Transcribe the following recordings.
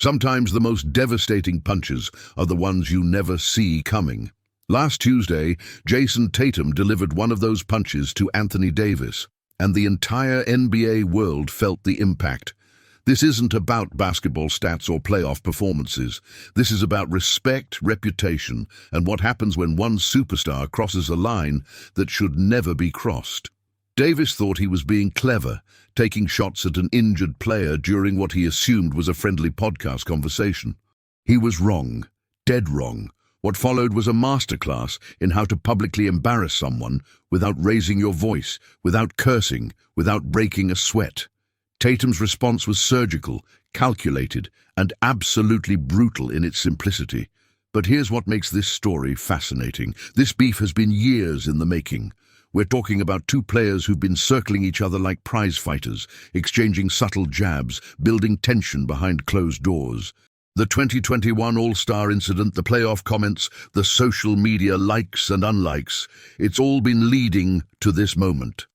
Sometimes the most devastating punches are the ones you never see coming. Last Tuesday, Jayson Tatum delivered one of those punches to Anthony Davis, and the entire NBA world felt the impact. This isn't about basketball stats or playoff performances. This is about respect, reputation, and what happens when one superstar crosses a line that should never be crossed. Davis thought he was being clever, taking shots at an injured player during what he assumed was a friendly podcast conversation. He was wrong, dead wrong. What followed was a masterclass in how to publicly embarrass someone without raising your voice, without cursing, without breaking a sweat. Tatum's response was surgical, calculated, and absolutely brutal in its simplicity. But here's what makes this story fascinating. This beef has been years in the making. We're talking about two players who've been circling each other like prize fighters, exchanging subtle jabs, building tension behind closed doors. The 2021 All-Star incident, the playoff comments, the social media likes and unlikes, it's all been leading to this moment.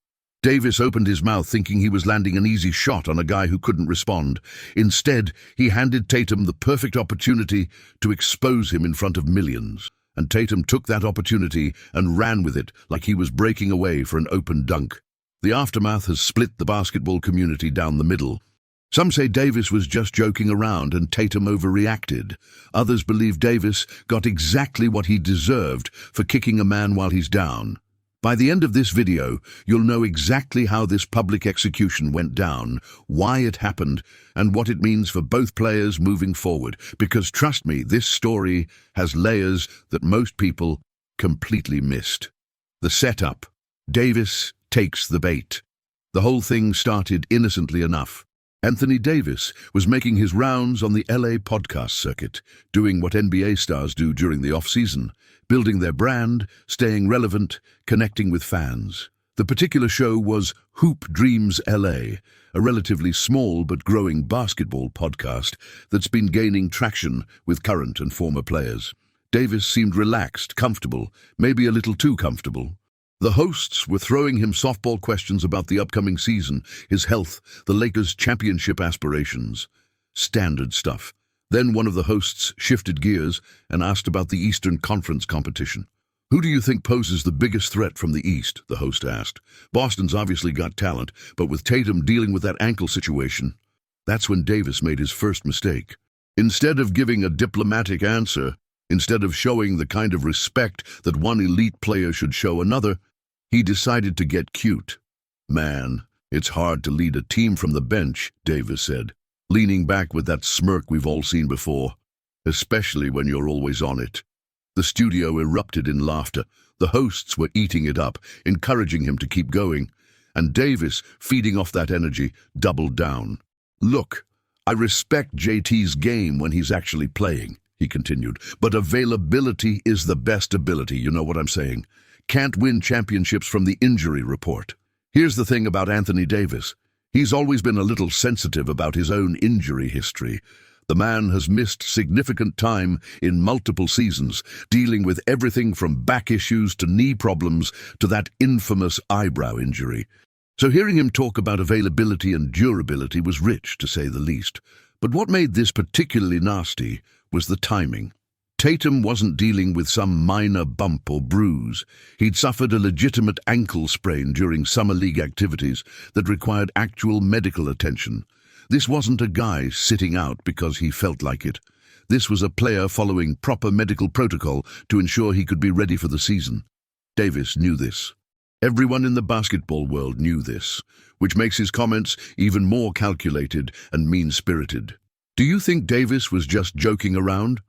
Davis opened his mouth thinking he was landing an easy shot on a guy who couldn't respond. Instead, he handed Tatum the perfect opportunity to expose him in front of millions. And Tatum took that opportunity and ran with it like he was breaking away for an open dunk. The aftermath has split the basketball community down the middle. Some say Davis was just joking around and Tatum overreacted. Others believe Davis got exactly what he deserved for kicking a man while he's down. By the end of this video, you'll know exactly how this public execution went down, why it happened, and what it means for both players moving forward. Because trust me, this story has layers that most people completely missed. The setup. Davis takes the bait. The whole thing started innocently enough. Anthony Davis was making his rounds on the LA podcast circuit, doing what NBA stars do during the off-season, building their brand, staying relevant, connecting with fans. The particular show was Hoop Dreams LA, a relatively small but growing basketball podcast that's been gaining traction with current and former players. Davis seemed relaxed, comfortable, maybe a little too comfortable. The hosts were throwing him softball questions about the upcoming season, his health, the Lakers' championship aspirations. Standard stuff. Then one of the hosts shifted gears and asked about the Eastern Conference competition. "Who do you think poses the biggest threat from the East?" the host asked. "Boston's obviously got talent, but with Tatum dealing with that ankle situation." That's when Davis made his first mistake. Instead of giving a diplomatic answer, instead of showing the kind of respect that one elite player should show another, he decided to get cute. "Man, it's hard to lead a team from the bench," Davis said, leaning back with that smirk we've all seen before, especially when you're always on it. The studio erupted in laughter. The hosts were eating it up, encouraging him to keep going, and Davis, feeding off that energy, doubled down. "Look, I respect JT's game when he's actually playing," he continued, "but availability is the best ability, you know what I'm saying? Can't win championships from the injury report." Here's the thing about Anthony Davis. He's always been a little sensitive about his own injury history. The man has missed significant time in multiple seasons, dealing with everything from back issues to knee problems to that infamous eyebrow injury. So hearing him talk about availability and durability was rich, to say the least. But what made this particularly nasty was the timing. Tatum wasn't dealing with some minor bump or bruise. He'd suffered a legitimate ankle sprain during summer league activities that required actual medical attention. This wasn't a guy sitting out because he felt like it. This was a player following proper medical protocol to ensure he could be ready for the season. Davis knew this. Everyone in the basketball world knew this, which makes his comments even more calculated and mean-spirited. Do you think Davis was just joking around?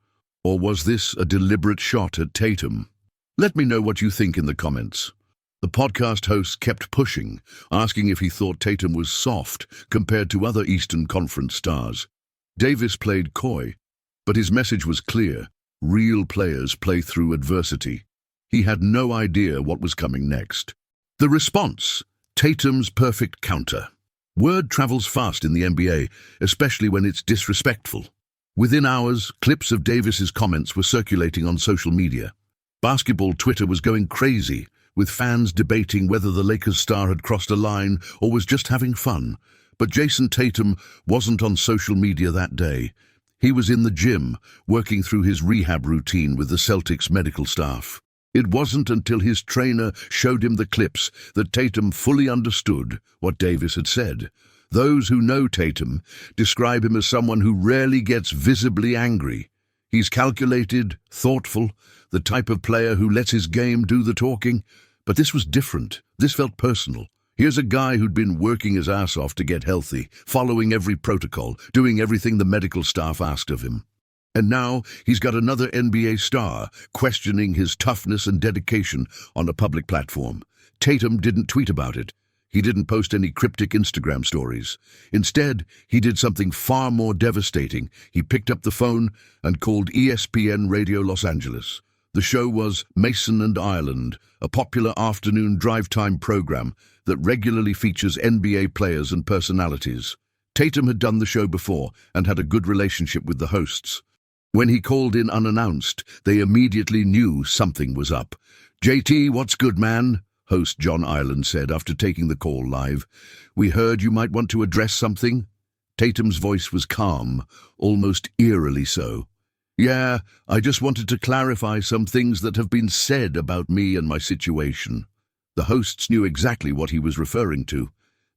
Or was this a deliberate shot at Tatum? Let me know what you think in the comments. The podcast host kept pushing, asking if he thought Tatum was soft compared to other Eastern Conference stars. Davis played coy, but his message was clear. Real players play through adversity. He had no idea what was coming next. The response: Tatum's perfect counter. Word travels fast in the NBA, especially when it's disrespectful. Within hours, clips of Davis's comments were circulating on social media. Basketball Twitter was going crazy, with fans debating whether the Lakers star had crossed a line or was just having fun. But Jayson Tatum wasn't on social media that day. He was in the gym, working through his rehab routine with the Celtics medical staff. It wasn't until his trainer showed him the clips that Tatum fully understood what Davis had said. Those who know Tatum describe him as someone who rarely gets visibly angry. He's calculated, thoughtful, the type of player who lets his game do the talking. But this was different. This felt personal. Here's a guy who'd been working his ass off to get healthy, following every protocol, doing everything the medical staff asked of him. And now he's got another NBA star questioning his toughness and dedication on a public platform. Tatum didn't tweet about it. He didn't post any cryptic Instagram stories. Instead, he did something far more devastating. He picked up the phone and called ESPN Radio Los Angeles. The show was Mason and Ireland, a popular afternoon drive-time program that regularly features NBA players and personalities. Tatum had done the show before and had a good relationship with the hosts. When he called in unannounced, they immediately knew something was up. "JT, what's good, man?" host John Ireland said after taking the call live. "We heard you might want to address something." Tatum's voice was calm, almost eerily so. "Yeah, I just wanted to clarify some things that have been said about me and my situation." The hosts knew exactly what he was referring to.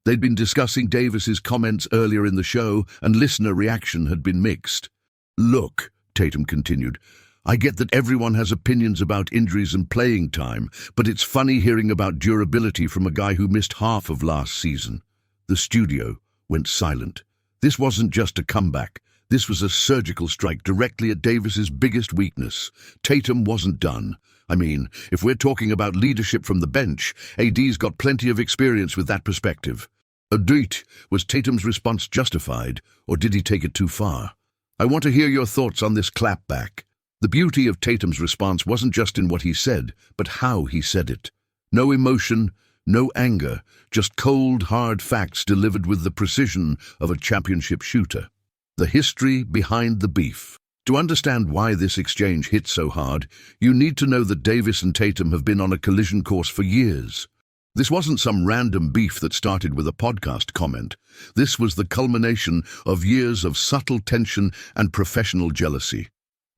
They'd been discussing Davis's comments earlier in the show, and listener reaction had been mixed. "Look," Tatum continued, "I get that everyone has opinions about injuries and playing time, but it's funny hearing about durability from a guy who missed half of last season." The studio went silent. This wasn't just a comeback. This was a surgical strike directly at Davis's biggest weakness. Tatum wasn't done. I mean, if we're talking about leadership from the bench, AD's got plenty of experience with that perspective. Adit, was Tatum's response justified, or did he take it too far? I want to hear your thoughts on this clapback. The beauty of Tatum's response wasn't just in what he said, but how he said it. No emotion, no anger, just cold, hard facts delivered with the precision of a championship shooter. The history behind the beef. To understand why this exchange hit so hard, you need to know that Davis and Tatum have been on a collision course for years. This wasn't some random beef that started with a podcast comment. This was the culmination of years of subtle tension and professional jealousy.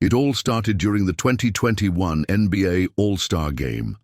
It all started during the 2021 NBA All-Star Game.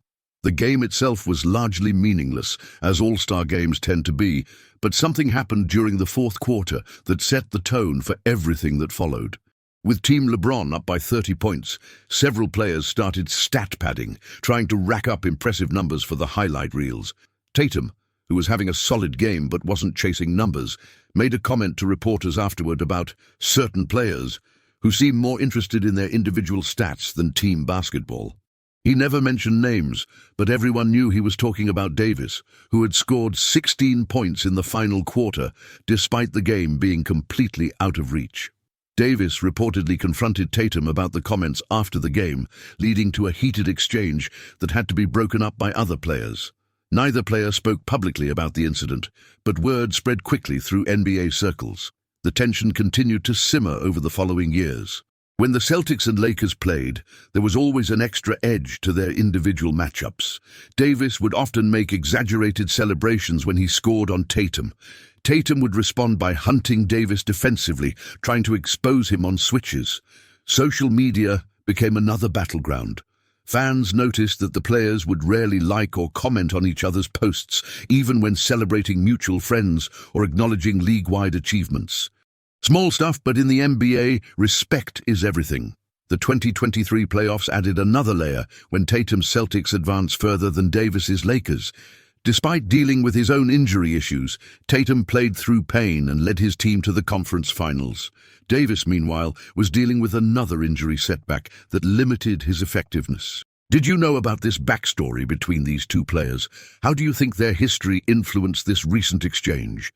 The game itself was largely meaningless, as All-Star games tend to be, but something happened during the fourth quarter that set the tone for everything that followed. With Team LeBron up by 30 points, several players started stat padding, trying to rack up impressive numbers for the highlight reels. Tatum, who was having a solid game but wasn't chasing numbers, made a comment to reporters afterward about certain players who seemed more interested in their individual stats than team basketball. He never mentioned names, but everyone knew he was talking about Davis, who had scored 16 points in the final quarter, despite the game being completely out of reach. Davis reportedly confronted Tatum about the comments after the game, leading to a heated exchange that had to be broken up by other players. Neither player spoke publicly about the incident, but word spread quickly through NBA circles. The tension continued to simmer over the following years. When the Celtics and Lakers played, there was always an extra edge to their individual matchups. Davis would often make exaggerated celebrations when he scored on Tatum. Tatum would respond by hunting Davis defensively, trying to expose him on switches. Social media became another battleground. Fans noticed that the players would rarely like or comment on each other's posts, even when celebrating mutual friends or acknowledging league-wide achievements. Small stuff, but in the NBA, respect is everything. The 2023 playoffs added another layer when Tatum's Celtics advanced further than Davis's Lakers. Despite dealing with his own injury issues, Tatum played through pain and led his team to the conference finals. Davis, meanwhile, was dealing with another injury setback that limited his effectiveness. Did you know about this backstory between these two players? How do you think their history influenced this recent exchange?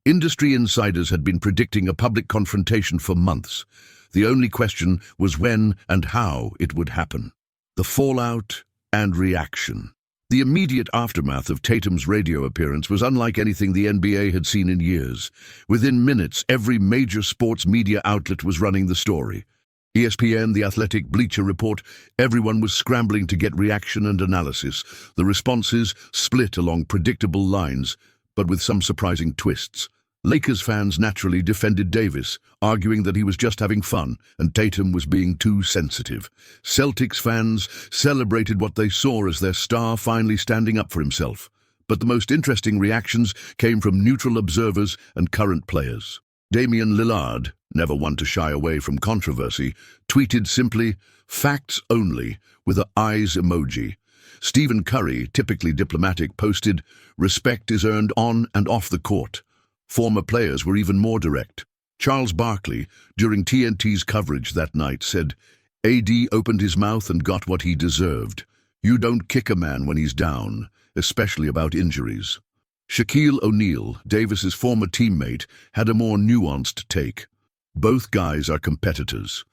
Industry insiders had been predicting a public confrontation for months. The only question was when and how it would happen. The fallout and reaction. The immediate aftermath of Tatum's radio appearance was unlike anything the NBA had seen in years. Within minutes, every major sports media outlet was running the story. ESPN, The Athletic, Bleacher Report, everyone was scrambling to get reaction and analysis. The responses split along predictable lines, but with some surprising twists. Lakers fans naturally defended Davis, arguing that he was just having fun and Tatum was being too sensitive. Celtics fans celebrated what they saw as their star finally standing up for himself. But the most interesting reactions came from neutral observers and current players. Damian Lillard, never one to shy away from controversy, tweeted simply, "Facts only," with a eyes emoji. Stephen Curry, typically diplomatic, posted, "Respect is earned on and off the court." Former players were even more direct. Charles Barkley, during TNT's coverage that night, said, "AD opened his mouth and got what he deserved. You don't kick a man when he's down, especially about injuries." Shaquille O'Neal, Davis's former teammate, had a more nuanced take. "Both guys are competitors.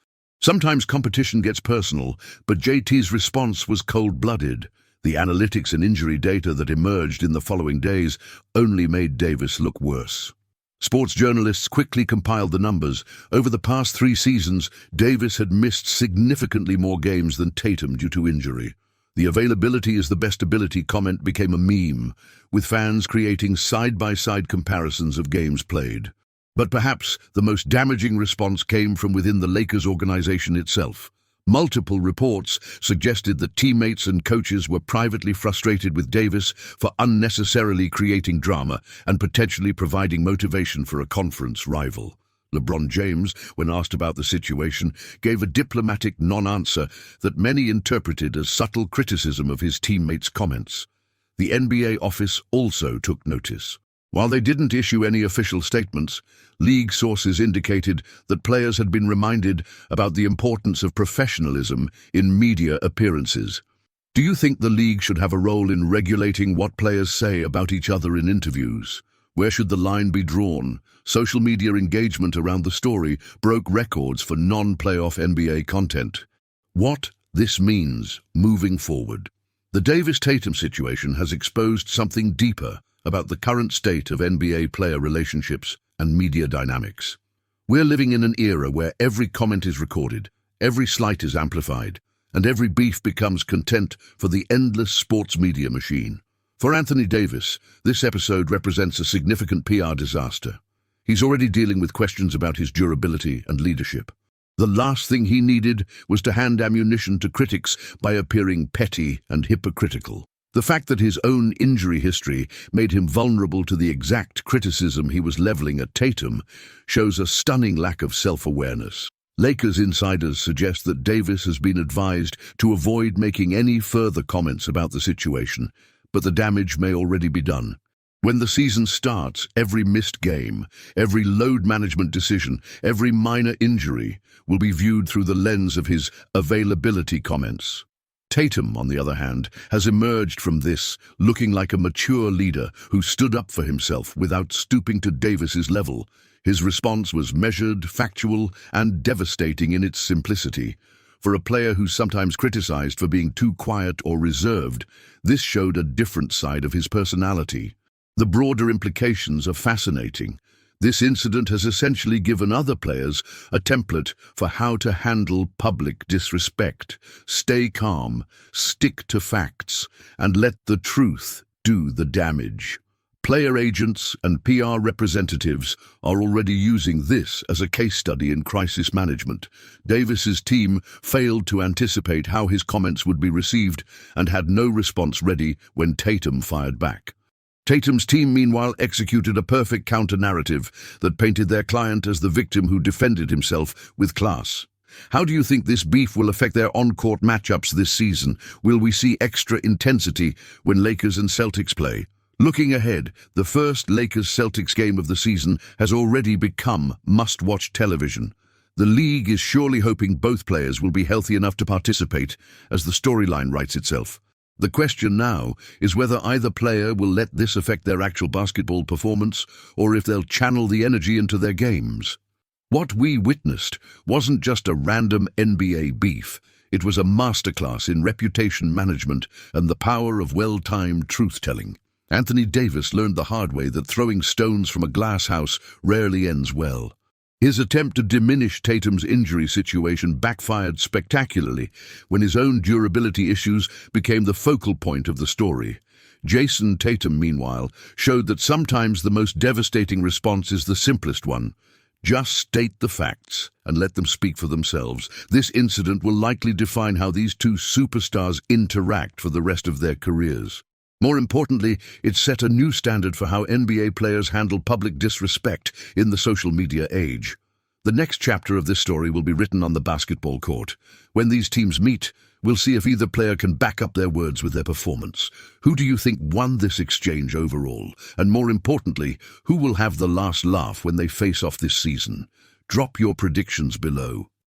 Sometimes competition gets personal, but JT's response was cold-blooded. The analytics and injury data that emerged in the following days only made Davis look worse." Sports journalists quickly compiled the numbers. Over the past 3 seasons, Davis had missed significantly more games than Tatum due to injury. The "availability is the best ability" comment became a meme, with fans creating side-by-side comparisons of games played. But perhaps the most damaging response came from within the Lakers organization itself. Multiple reports suggested that teammates and coaches were privately frustrated with Davis for unnecessarily creating drama and potentially providing motivation for a conference rival. LeBron James, when asked about the situation, gave a diplomatic non-answer that many interpreted as subtle criticism of his teammates' comments. The NBA office also took notice. While they didn't issue any official statements, league sources indicated that players had been reminded about the importance of professionalism in media appearances. Do you think the league should have a role in regulating what players say about each other in interviews? Where should the line be drawn? Social media engagement around the story broke records for non-playoff NBA content. What this means moving forward. The Davis-Tatum situation has exposed something deeper about the current state of NBA player relationships and media dynamics. We're living in an era where every comment is recorded, every slight is amplified, and every beef becomes content for the endless sports media machine. For Anthony Davis, this episode represents a significant PR disaster. He's already dealing with questions about his durability and leadership. The last thing he needed was to hand ammunition to critics by appearing petty and hypocritical. The fact that his own injury history made him vulnerable to the exact criticism he was leveling at Tatum shows a stunning lack of self-awareness. Lakers insiders suggest that Davis has been advised to avoid making any further comments about the situation, but the damage may already be done. When the season starts, every missed game, every load management decision, every minor injury will be viewed through the lens of his availability comments. Tatum, on the other hand, has emerged from this looking like a mature leader who stood up for himself without stooping to Davis's level. His response was measured, factual, and devastating in its simplicity. For a player who's sometimes criticized for being too quiet or reserved, this showed a different side of his personality. The broader implications are fascinating. This incident has essentially given other players a template for how to handle public disrespect. Stay calm, stick to facts, and let the truth do the damage. Player agents and PR representatives are already using this as a case study in crisis management. Davis's team failed to anticipate how his comments would be received and had no response ready when Tatum fired back. Tatum's team, meanwhile, executed a perfect counter-narrative that painted their client as the victim who defended himself with class. How do you think this beef will affect their on-court matchups this season? Will we see extra intensity when Lakers and Celtics play? Looking ahead, the first Lakers-Celtics game of the season has already become must-watch television. The league is surely hoping both players will be healthy enough to participate as the storyline writes itself. The question now is whether either player will let this affect their actual basketball performance or if they'll channel the energy into their games. What we witnessed wasn't just a random NBA beef. It was a masterclass in reputation management and the power of well-timed truth-telling. Anthony Davis learned the hard way that throwing stones from a glass house rarely ends well. His attempt to diminish Tatum's injury situation backfired spectacularly when his own durability issues became the focal point of the story. Jayson Tatum, meanwhile, showed that sometimes the most devastating response is the simplest one. Just state the facts and let them speak for themselves. This incident will likely define how these two superstars interact for the rest of their careers. More importantly, it set a new standard for how NBA players handle public disrespect in the social media age. The next chapter of this story will be written on the basketball court. When these teams meet, we'll see if either player can back up their words with their performance. Who do you think won this exchange overall? And more importantly, who will have the last laugh when they face off this season? Drop your predictions below.